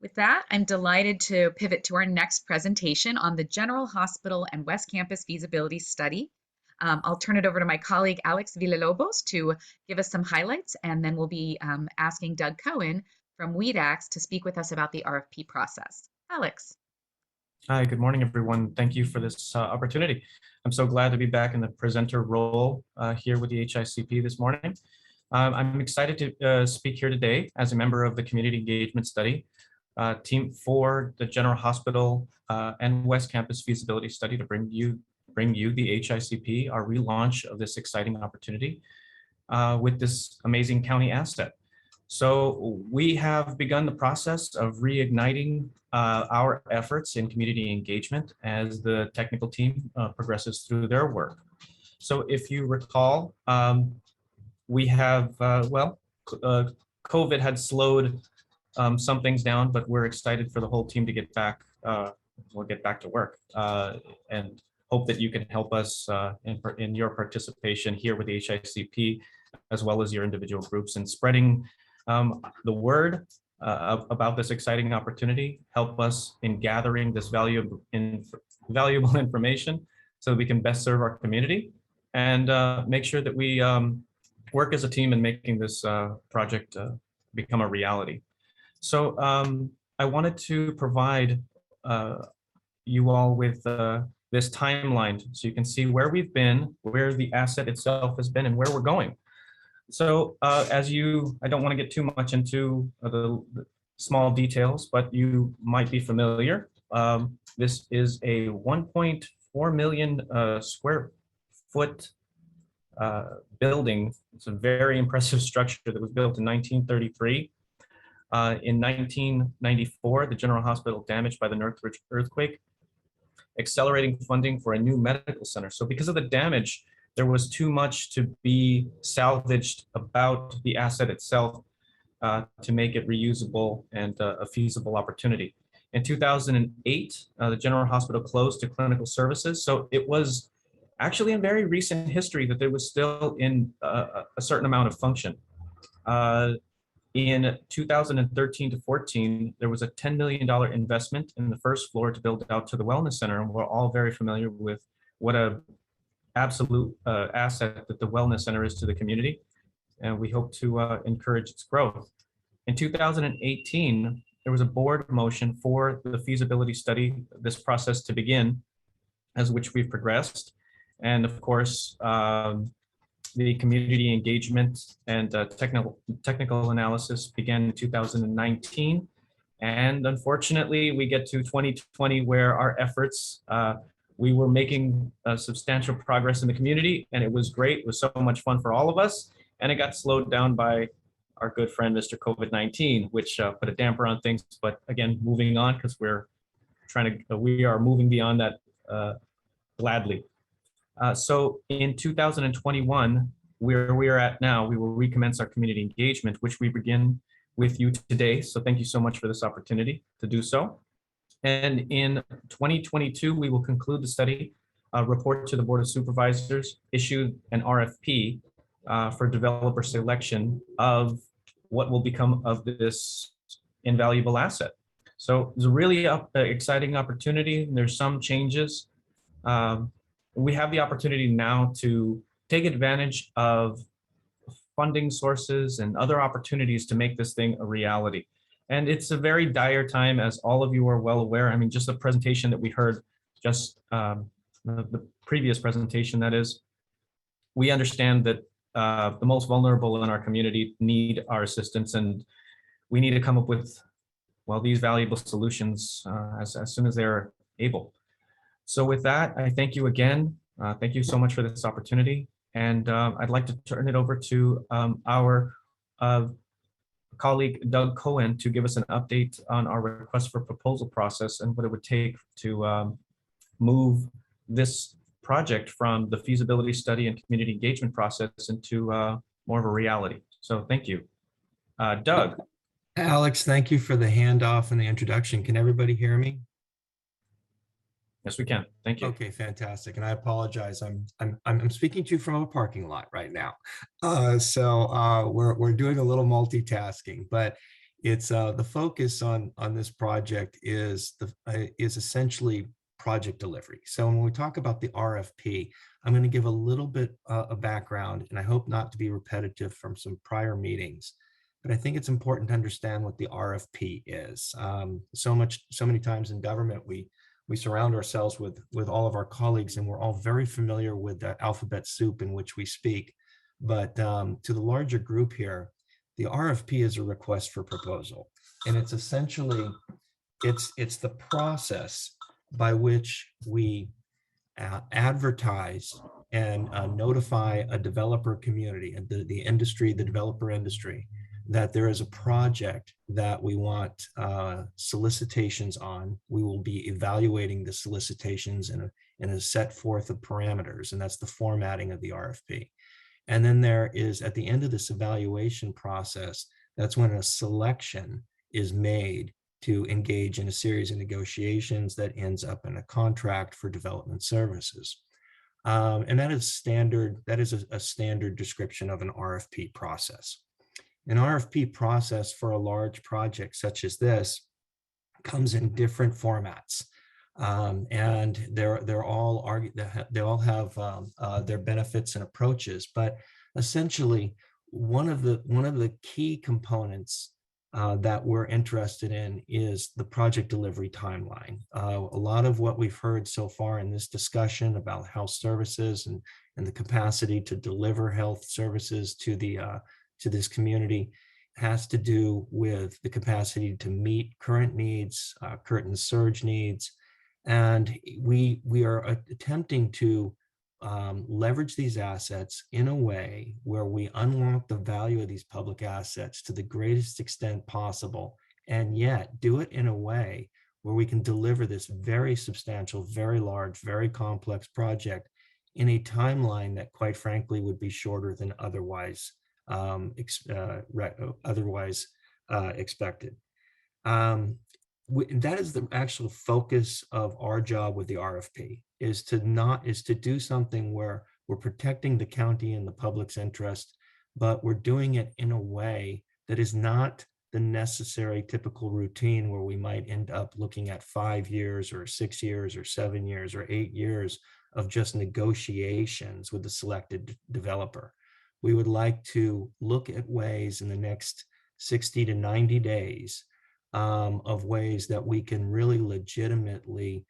With that, I'm delighted to pivot to our next presentation on the General Hospital and West Campus feasibility study. I'll turn it over to my colleague, Alex Villalobos, to give us some highlights, and then we'll be asking Doug Cohen from WEDAX to speak with us about the RFP process. Alex. Hi, good morning, everyone. Thank you for this opportunity. I'm so glad to be back in the presenter role here with the HICP this morning. I'm excited to speak here today as a member of the Community Engagement Study team for the General Hospital and West Campus feasibility study to bring you the HICP, our relaunch of this exciting opportunity with this amazing county asset. So we have begun the process of reigniting our efforts in community engagement as the technical team progresses through their work. So if you recall, we have, COVID had slowed some things down, but we're excited for the whole team to get back, we'll get back to work and hope that you can help us in your participation here with the HICP, as well as your individual groups, in spreading the word about this exciting opportunity. Help us in gathering this valuable information so we can best serve our community and make sure that we work as a team in making this project become a reality. So I wanted to provide you all with this timeline so you can see where we've been, where the asset itself has been, and where we're going. So I don't want to get too much into the small details, but you might be familiar. This is a 1.4 million square foot building. It's a very impressive structure that was built in 1933. In 1994, the General Hospital damaged by the Northridge earthquake, accelerating funding for a new medical center. So because of the damage, there was too much to be salvaged about the asset itself to make it reusable and a feasible opportunity. In 2008, the General Hospital closed to clinical services. So it was actually in very recent history that there was still in a certain amount of function. In 2013 to 14, there was a $10 million investment in the first floor to build out to the Wellness Center. And we're all very familiar with what a absolute asset that the Wellness Center is to the community, and we hope to encourage its growth. In 2018, there was a board motion for the feasibility study, this process to begin, as which we've progressed. And of course, the community engagement and technical analysis began in 2019. And unfortunately, we get to 2020 where our efforts, we were making substantial progress in the community, and it was great. It was so much fun for all of us, and it got slowed down by our good friend, Mr. COVID-19, which put a damper on things. But again, moving on, because we are moving beyond that gladly. So in 2021, where we are at now, we will recommence our community engagement, which we begin with you today. So thank you so much for this opportunity to do so. And in 2022, we will conclude the study, report to the Board of Supervisors, issue an RFP for developer selection of what will become of this invaluable asset. So it's a really exciting opportunity. There's some changes. We have the opportunity now to take advantage of funding sources and other opportunities to make this thing a reality. And it's a very dire time, as all of you are well aware. I mean, just the presentation that we heard, just the previous presentation, that is, we understand that the most vulnerable in our community need our assistance, and we need to come up with, well, these valuable solutions as soon as they're able. So with that, I thank you again. Thank you so much for this opportunity. And I'd like to turn it over to our colleague, Doug Cohen, to give us an update on our request for proposal process and what it would take to move this project from the feasibility study and community engagement process into more of a reality. So thank you. Doug. Alex, thank you for the handoff and the introduction. Can everybody hear me? Yes, we can. Thank you. Okay, fantastic. And I apologize. I'm speaking to you from a parking lot right now. So we're doing a little multitasking, but It's the focus on this project is essentially project delivery. So when we talk about the RFP, I'm going to give a little bit of background, and I hope not to be repetitive from some prior meetings, but I think it's important to understand what the RFP is. So many times in government, we surround ourselves with all of our colleagues, and we're all very familiar with that alphabet soup in which we speak. But to the larger group here, the RFP is a request for proposal, and it's essentially it's the process by which we advertise and notify a developer community and the industry, the developer industry, that there is a project that we want solicitations on. We will be evaluating the solicitations in a set forth of parameters, and that's the formatting of the RFP. And then there is, at the end of this evaluation process, that's when a selection is made to engage in a series of negotiations that ends up in a contract for development services. And that is standard. That is a standard description of an RFP process. An RFP process for a large project such as this comes in different formats. And they all have their benefits and approaches, but essentially one of the key components that we're interested in is the project delivery timeline. A lot of what we've heard so far in this discussion about health services and the capacity to deliver health services to this community has to do with the capacity to meet current needs, current surge needs. And we are attempting to leverage these assets in a way where we unlock the value of these public assets to the greatest extent possible, and yet do it in a way where we can deliver this very substantial, very large, very complex project in a timeline that, quite frankly, would be shorter than otherwise expected. That is the actual focus of our job with the RFP, is to do something where we're protecting the county and the public's interest, but we're doing it in a way that is not the necessary typical routine where we might end up looking at 5 years or 6 years or 7 years or 8 years of just negotiations with the selected developer. We would like to look at ways in the next 60 to 90 days of ways that we can really legitimately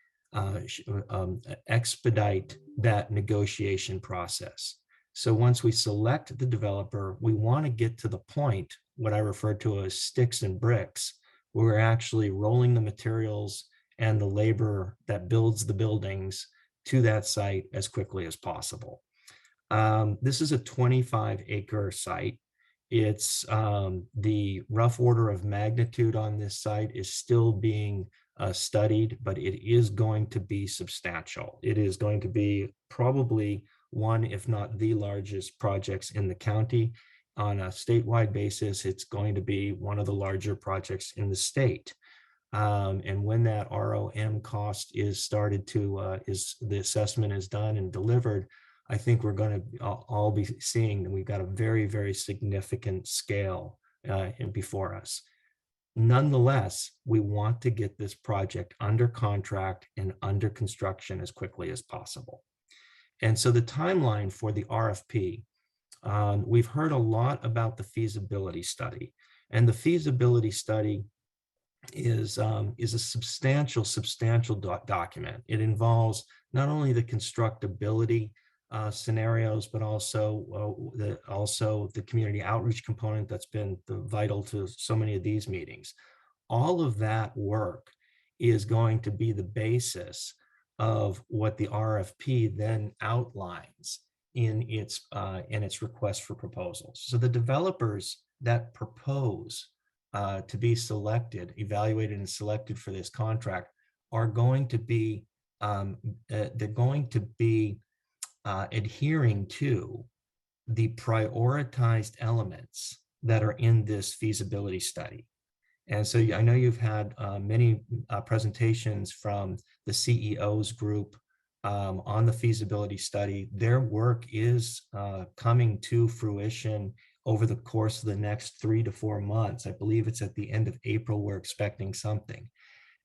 expedite that negotiation process. So once we select the developer, we want to get to the point, what I refer to as sticks and bricks, where we're actually rolling the materials and the labor that builds the buildings to that site as quickly as possible. This is a 25-acre site. It's the rough order of magnitude on this site is still being studied, but it is going to be substantial. It is going to be probably one, if not the largest projects in the county. On a statewide basis, it's going to be one of the larger projects in the state. And when that ROM cost is started to, the assessment is done and delivered, I think we're going to all be seeing that we've got a very, very significant scale before us. Nonetheless, we want to get this project under contract and under construction as quickly as possible. And so the timeline for the RFP, we've heard a lot about the feasibility study, and the feasibility study is a substantial document. It involves not only the constructability scenarios, but also the community outreach component that's been vital to so many of these meetings. All of that work is going to be the basis of what the RFP then outlines in its request for proposals. So the developers that propose to be selected, evaluated and selected for this contract are going to be adhering to the prioritized elements that are in this feasibility study. And so I know you've had many presentations from the CEO's group on the feasibility study. Their work is coming to fruition over the course of the next 3 to 4 months. I believe it's at the end of April, we're expecting something.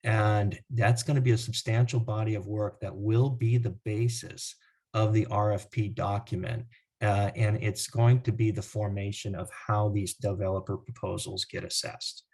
And that's going to be a substantial body of work that will be the basis of the RFP document. And it's going to be the formation of how these developer proposals get assessed.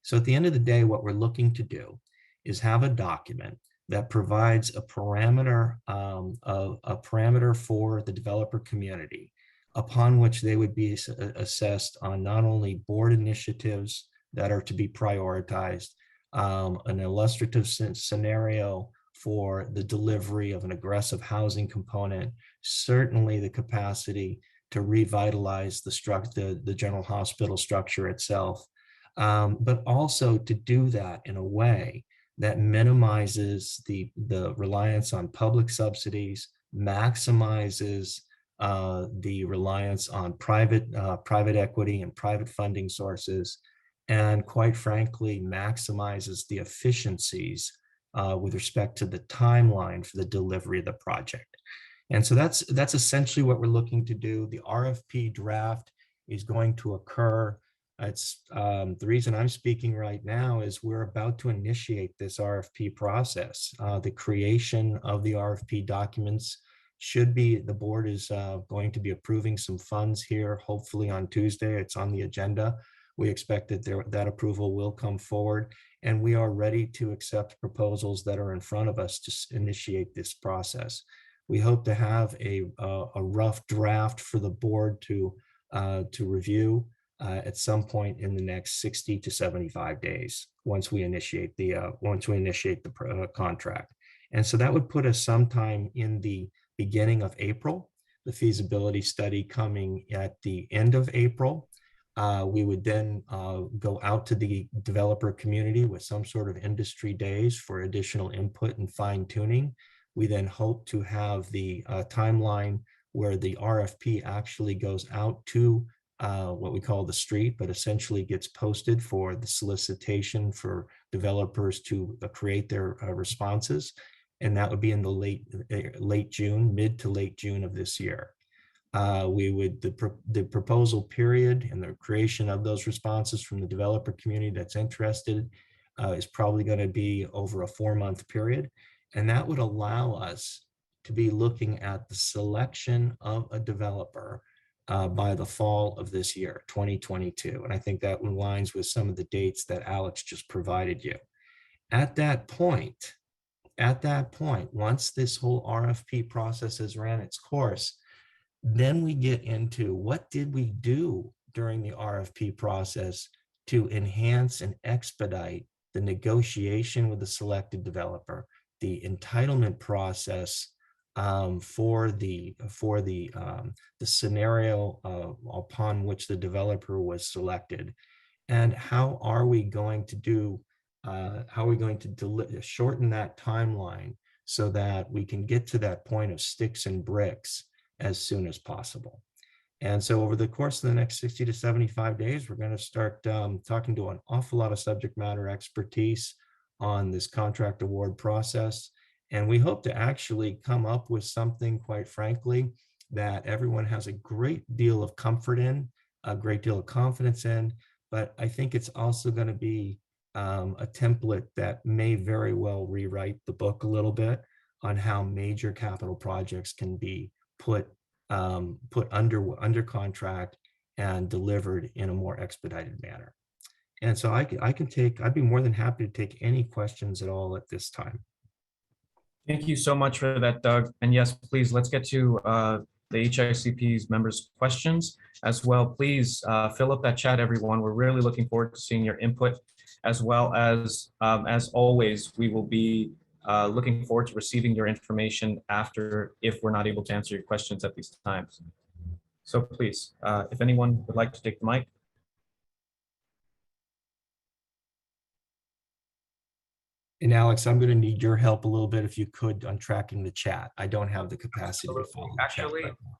So at the end of the day, what we're looking to do is have a document that provides a parameter, a parameter for the developer community, upon which they would be assessed on not only board initiatives that are to be prioritized, an illustrative scenario for the delivery of an aggressive housing component, certainly the capacity to revitalize the general hospital structure itself, but also to do that in a way that minimizes the reliance on public subsidies, maximizes the reliance on private equity and private funding sources, and quite frankly, maximizes the efficiencies with respect to the timeline for the delivery of the project. And so that's essentially what we're looking to do. The RFP draft is going to occur. It's the reason I'm speaking right now is we're about to initiate this RFP process. The creation of the RFP documents should be, the board is going to be approving some funds here, hopefully on Tuesday. It's on the agenda. We expect that that approval will come forward, and we are ready to accept proposals that are in front of us to initiate this process. We hope to have a rough draft for the board to review at some point in the next 60 to 75 days once we initiate the contract. And so that would put us sometime in the beginning of April, the feasibility study coming at the end of April. We would then go out to the developer community with some sort of industry days for additional input and fine tuning. We then hope to have the timeline where the RFP actually goes out to what we call the street, but essentially gets posted for the solicitation for developers to create their responses. And that would be in the late June, mid to late June of this year. The proposal period and the creation of those responses from the developer community that's interested is probably going to be over a 4-month period. And that would allow us to be looking at the selection of a developer by the fall of this year, 2022. And I think that aligns with some of the dates that Alex just provided you. At that point, once this whole RFP process has ran its course, then we get into what did we do during the RFP process to enhance and expedite the negotiation with the selected developer, the entitlement process for the scenario upon which the developer was selected, and how are we going to shorten that timeline so that we can get to that point of sticks and bricks as soon as possible. And so over the course of the next 60 to 75 days, we're going to start talking to an awful lot of subject matter expertise on this contract award process. And we hope to actually come up with something, quite frankly, that everyone has a great deal of comfort in, a great deal of confidence in. But I think it's also going to be a template that may very well rewrite the book a little bit on how major capital projects can be put under contract and delivered in a more expedited manner. And so I'd be more than happy to take any questions at all at this time. Thank you so much for that, Doug. And yes, please, let's get to the HICP's members' questions as well. Please fill up that chat, everyone. We're really looking forward to seeing your input, as well as always, we will be looking forward to receiving your information after, if we're not able to answer your questions at these times. So please, if anyone would like to take the mic. And Alex, I'm going to need your help a little bit, if you could, on tracking the chat. I don't have the capacity to follow the chat right now.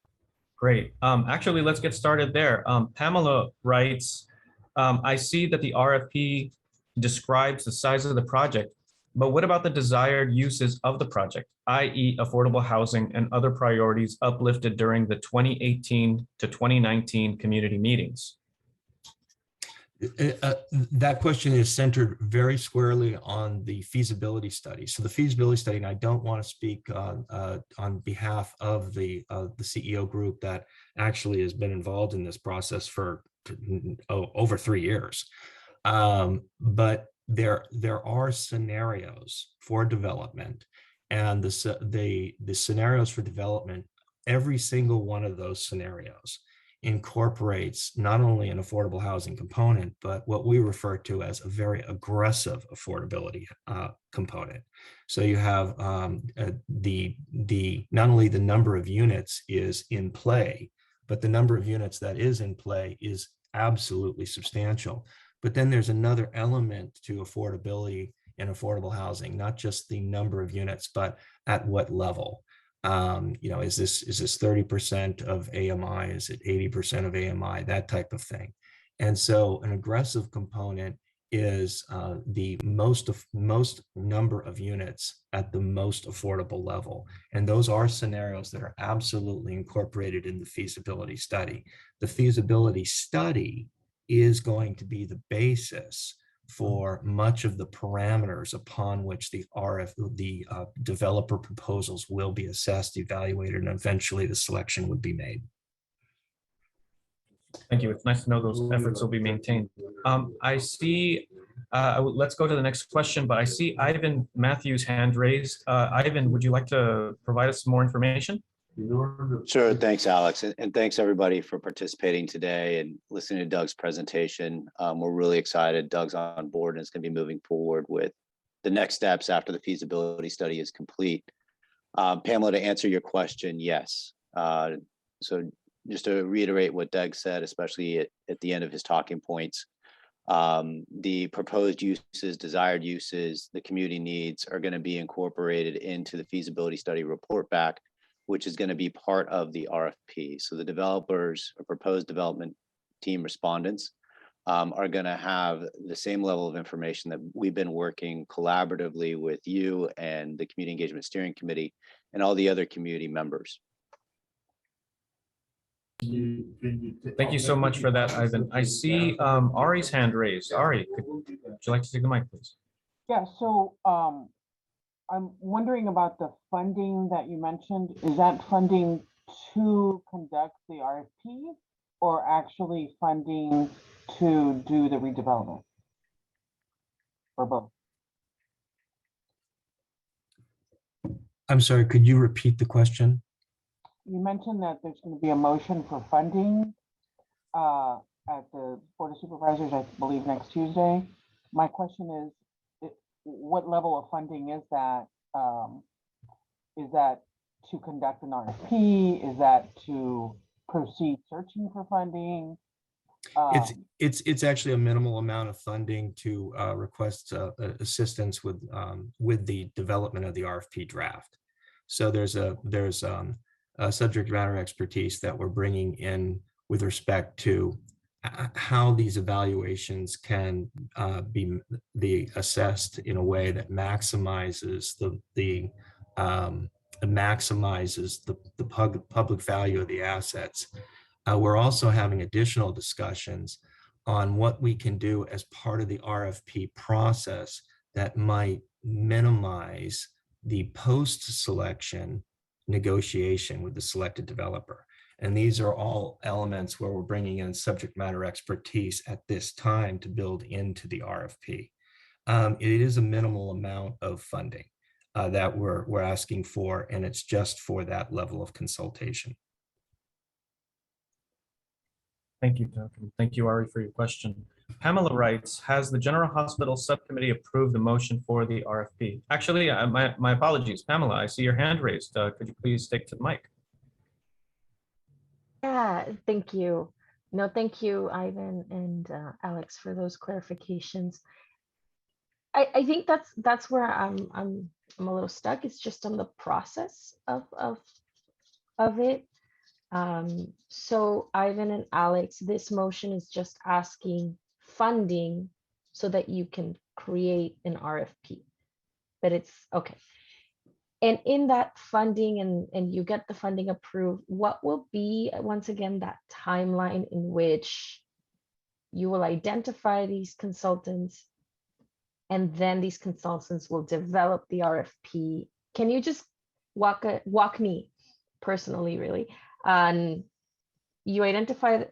Great. Actually, let's get started there. Pamela writes, I see that the RFP describes the size of the project. But what about the desired uses of the project, i.e. affordable housing and other priorities uplifted during the 2018 to 2019 community meetings? That question is centered very squarely on the feasibility study. So the feasibility study, and I don't want to speak on behalf of the CEO group that actually has been involved in this process for over 3 years. But there are scenarios for development, and the scenarios for development, every single one of those scenarios incorporates not only an affordable housing component, but what we refer to as a very aggressive affordability component. So you have not only the number of units is in play, but the number of units that is in play is absolutely substantial. But then there's another element to affordability and affordable housing, not just the number of units, but at what level. Is this 30% of AMI? Is it 80% of AMI? That type of thing. And so an aggressive component is the most number of units at the most affordable level. And those are scenarios that are absolutely incorporated in the feasibility study. The feasibility study is going to be the basis for much of the parameters upon which the developer proposals will be assessed, evaluated, and eventually the selection would be made. Thank you. It's nice to know those efforts will be maintained. I see, let's go to the next question, but I see Ivan Matthews' hand raised. Ivan, would you like to provide us some more information? Sure. Thanks, Alex. And thanks everybody for participating today and listening to Doug's presentation. We're really excited. Doug's on board and is going to be moving forward with the next steps after the feasibility study is complete. Pamela, to answer your question, yes. So just to reiterate what Doug said, especially at the end of his talking points, the proposed uses, desired uses, the community needs are going to be incorporated into the feasibility study report back, which is going to be part of the RFP. So the developers or proposed development team respondents are going to have the same level of information that we've been working collaboratively with you and the Community Engagement Steering Committee and all the other community members. Thank you so much for that, Ivan. I see Ari's hand raised. Ari, would you like to take the mic, please? Yeah, so I'm wondering about the funding that you mentioned. Is that funding to conduct the RFP or actually funding to do the redevelopment? Or both? I'm sorry, could you repeat the question? You mentioned that there's going to be a motion for funding at the Board of Supervisors, I believe, next Tuesday. My question is, what level of funding is that? Is that to conduct an RFP? Is that to proceed searching for funding? It's actually a minimal amount of funding to request assistance with the development of the RFP draft. So there's a subject matter expertise that we're bringing in with respect to how these evaluations can be assessed in a way that maximizes the public value of the assets. We're also having additional discussions on what we can do as part of the RFP process that might minimize the post-selection negotiation with the selected developer. And these are all elements where we're bringing in subject matter expertise at this time to build into the RFP. It is a minimal amount of funding that we're asking for, and it's just for that level of consultation. Thank you, Doug. And thank you, Ari, for your question. Pamela writes, has the General Hospital Subcommittee approved the motion for the RFP? Actually, my apologies. Pamela, I see your hand raised. Could you please take to the mic? Yeah, thank you. No, thank you, Ivan and Alex, for those clarifications. I think that's where I'm a little stuck. It's just on the process of it. So Ivan and Alex, this motion is just asking funding so that you can create an RFP. but it's okay. And in that funding and you get the funding approved, what will be, once again, that timeline in which you will identify these consultants and then these consultants will develop the RFP? Can you just walk me personally, really, on you identify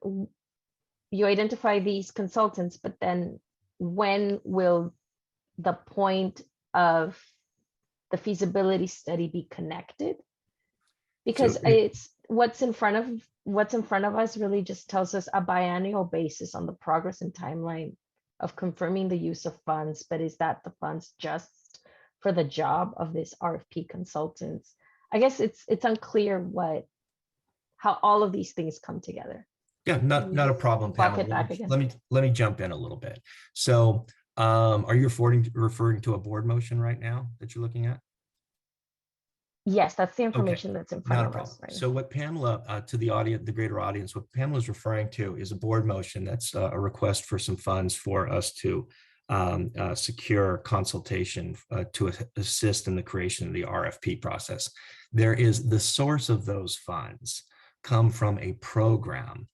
these consultants, but then when will the point of the feasibility study be connected? Because So it's what's in front of us really just tells us a biannual basis on the progress and timeline of confirming the use of funds, but is that the funds just for the job of this RFP consultants? I guess it's unclear how all of these things come together. Yeah, not a problem, Walk Pamela. it back again. Let me jump in a little bit. So are you referring to a board motion right now that you're looking at? Yes, that's the information that's in front Not a of problem. us right So what Pamela, to the audience, the greater audience, what Pamela is referring to is a board motion that's a request for some funds for us to secure consultation to assist in the creation of the RFP process. There is the source of those funds come from a program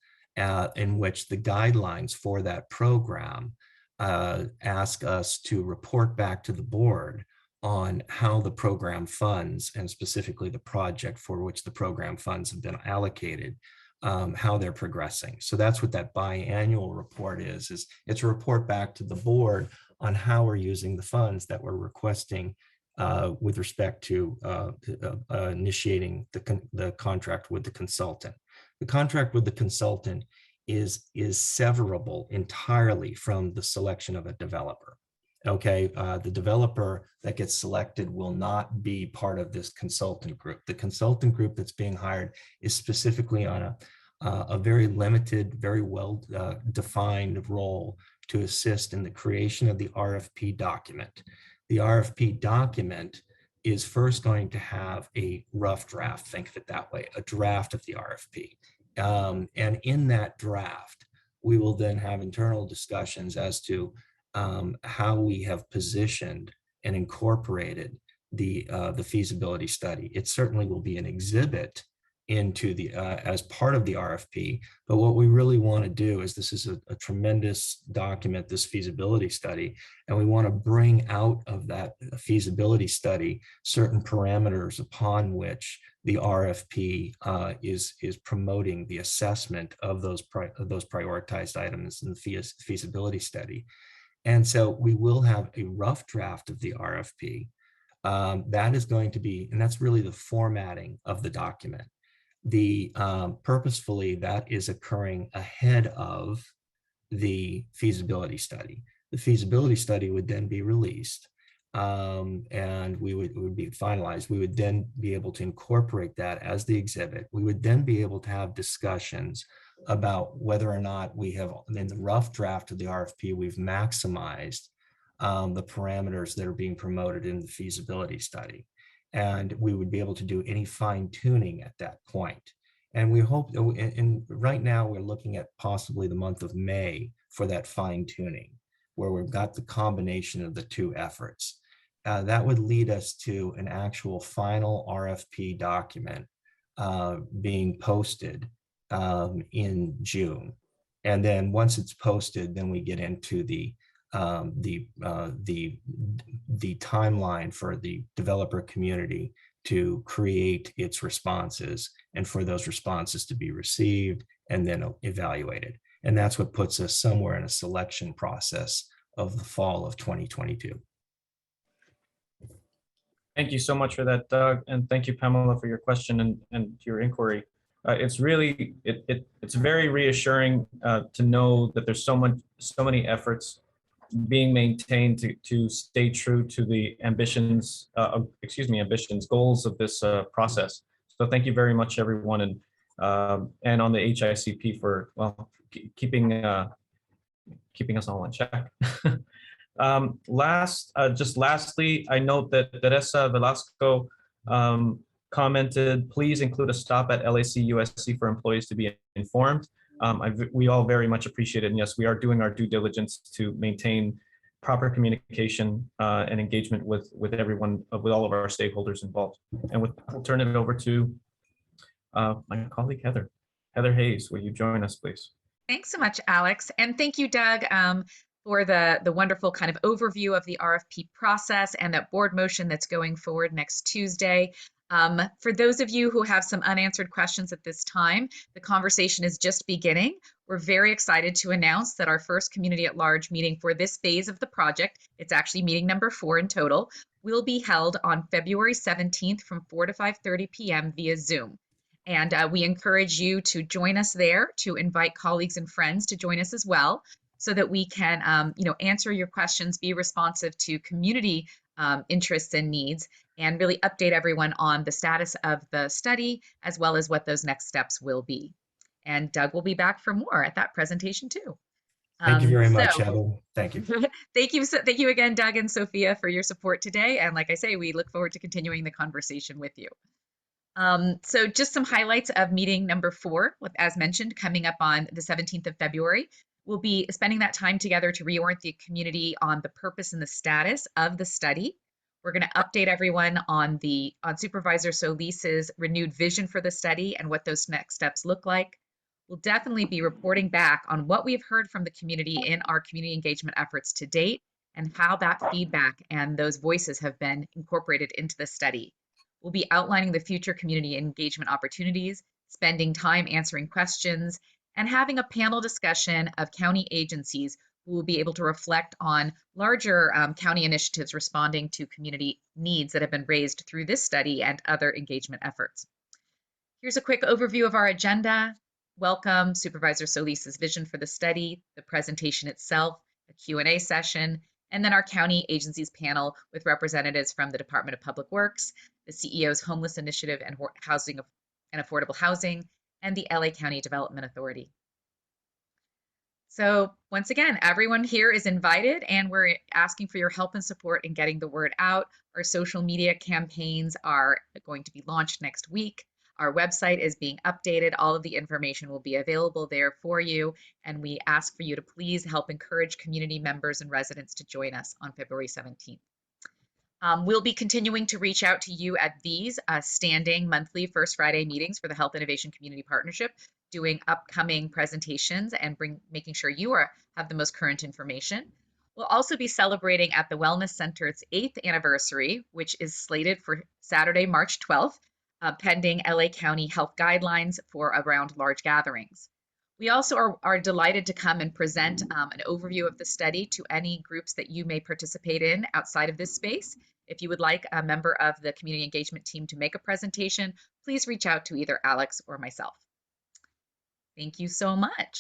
in which the guidelines for that program ask us to report back to the board on how the program funds, and specifically the project for which the program funds have been allocated, how they're progressing. So that's what that biannual report is it's a report back to the board on how we're using the funds that we're requesting with respect to initiating the contract with the consultant. The contract with the consultant is severable entirely from the selection of a developer. Okay, the developer that gets selected will not be part of this consultant group. The consultant group that's being hired is specifically on a very limited, very well defined role to assist in the creation of the RFP document. The RFP document is first going to have a rough draft, think of it that way, a draft of the RFP. And in that draft, we will then have internal discussions as to how we have positioned and incorporated the feasibility study. It certainly will be an exhibit into the as part of the RFP, but what we really want to do is, this is a tremendous document, this feasibility study, and we want to bring out of that feasibility study certain parameters upon which the RFP is promoting the assessment of those prioritized items in the feasibility study. And so we will have a rough draft of the RFP. That is going to be, and that's really the formatting of the document. Purposefully, that is occurring ahead of the feasibility study. The feasibility study would then be released, and it would be finalized. We would then be able to incorporate that as the exhibit. We would then be able to have discussions about whether or not we have, in the rough draft of the RFP, we've maximized the parameters that are being promoted in the feasibility study. And we would be able to do any fine tuning at that point. And we hope, and right now we're looking at possibly the month of May for that fine tuning, where we've got the combination of the two efforts. That would lead us to an actual final RFP document being posted in June. And then once it's posted, then we get into the timeline for the developer community to create its responses, and for those responses to be received and then evaluated. And that's what puts us somewhere in a selection process of the fall of 2022. Thank you so much for that, Doug, and thank you, Pamela, for your question and your inquiry. It's really, it's very reassuring to know that there's so many efforts being maintained to stay true to the ambitions, goals of this process. So thank you very much, everyone, and on the HICP for, well, keeping us all in check. Lastly, I note that Teresa Velasco commented, please include a stop at LAC USC for employees to be informed. We all very much appreciate it. And yes, we are doing our due diligence to maintain proper communication and engagement with everyone, with all of our stakeholders involved. And with that, I'll turn it over to my colleague, Heather. Heather Hayes, will you join us, please? Thanks so much, Alex. And thank you, Doug, for the wonderful kind of overview of the RFP process and that board motion that's going forward next Tuesday. For those of you who have some unanswered questions at this time, the conversation is just beginning. We're very excited to announce that our first community at large meeting for this phase of the project, it's actually meeting number 4 in total, will be held on February 17th from 4 to 5:30 p.m. via Zoom. And we encourage you to join us there, to invite colleagues and friends to join us as well, so that we can answer your questions, be responsive to community interests and needs, and really update everyone on the status of the study, as well as what those next steps will be. And Doug will be back for more at that presentation too. Thank you very much, Heather. Thank you. Thank you again, Doug and Sophia, for your support today. And like I say, we look forward to continuing the conversation with you. So just some highlights of meeting number 4, as mentioned, coming up on the 17th of February. We'll be spending that time together to reorient the community on the purpose and the status of the study. We're going to update everyone on Supervisor Solis's renewed vision for the study and what those next steps look like. We'll definitely be reporting back on what we've heard from the community in our community engagement efforts to date and how that feedback and those voices have been incorporated into the study. We'll be outlining the future community engagement opportunities, spending time answering questions, and having a panel discussion of county agencies who will be able to reflect on larger county initiatives responding to community needs that have been raised through this study and other engagement efforts. Here's a quick overview of our agenda. Welcome Supervisor Solis's vision for the study, the presentation itself, a Q&A session, and then our county agencies panel with representatives from the Department of Public Works, the CEO's Homeless Initiative and Housing and Affordable Housing, and the LA County Development Authority. So once again, everyone here is invited, and we're asking for your help and support in getting the word out. Our social media campaigns are going to be launched next week. Our website is being updated. All of the information will be available there for you, and we ask for you to please help encourage community members and residents to join us on February 17th. We'll be continuing to reach out to you at these standing monthly First Friday meetings for the Health Innovation Community Partnership, doing upcoming presentations and making sure you have the most current information. We'll also be celebrating at the Wellness Center's 8th anniversary, which is slated for Saturday, March 12th, pending LA County health guidelines for around large gatherings. We also are delighted to come and present an overview of the study to any groups that you may participate in outside of this space. If you would like a member of the community engagement team to make a presentation, please reach out to either Alex or myself. Thank you so much.